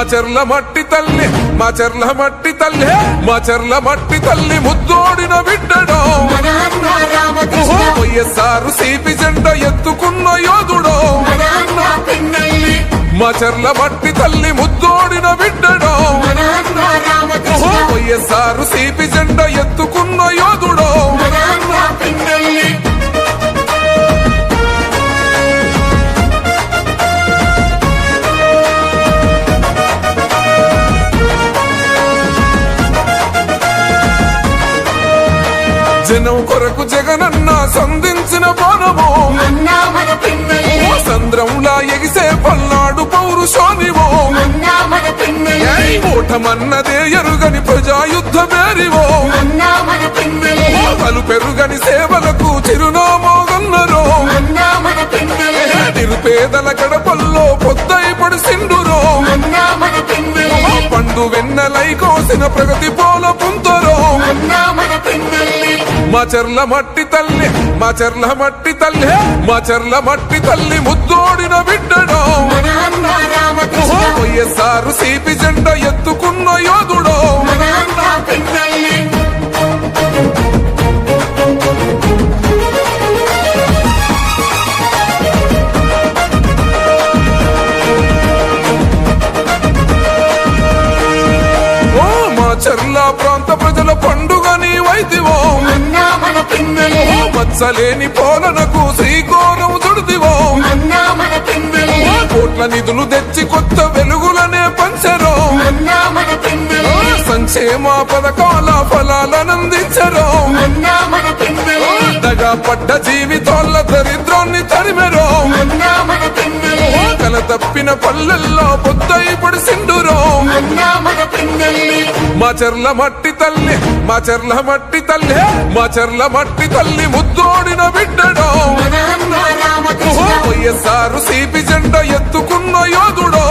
మాచర్ల మట్టి తల్లి మాచర్ల మట్టి తల్లి మాచర్ల మట్టి తల్లి ముద్దోడిన బిడ్డడో వైఎస్ఆర్ సిపి జెండ ఎత్తుకున్న యోధుడో మాచర్ల మట్టి తల్లి ముద్దోడిన బిడ్డడో వైఎస్ఆర్ సిపి జెండ ఎత్తుకున్న యోధుడో జనం కొరకు జగనన్న సంధించిన బాణము సంద్రంలా ఎగిసే పల్నాడు పౌరుషోనివో ఓటమన్నదే ఎరుగని ప్రజాయుద్ధ మేరివో పలు పెరుగని సేవలకు చిరునామోగన్నరో నిరుపేదల గడపల్లో పొద్దై పడిసిండురో పండు వెన్నెలై కోసిన ప్రగతి పోల పుంతరో మాచర్ల మట్టి తల్లి మాచర్ల మట్టి తల్లి మాచర్ల మట్టి తల్లి ముద్దోడిన బిడ్డడో వైఎస్ఆర్ సిపి జెండ ఎత్తుకున్న యోధుడో మాచర్ల ప్రాంత ప్రజల పండుగ నీవైతివో మచ్చలేని పోలనకు శ్రీకోరం చుడిదివో కోట్ల నిధులు తెచ్చి కొత్త వెలుగులనే పంచరో సంక్షేమ పథకాల ఫలాలనందించరో దగా పడ్డ జీవితాల దరిద్రాన్ని తరిమెరో కల తప్పిన పల్లెల్లో పొద్దై పడిసిండురో మాచర్ల మట్టి తల్లి మాచర్ల మట్టి తల్లి మాచర్ల మట్టి తల్లి ముద్దోడిన బిడ్డడో వైఎస్ఆర్ సిపి జెండ ఎత్తుకున్న యోధుడో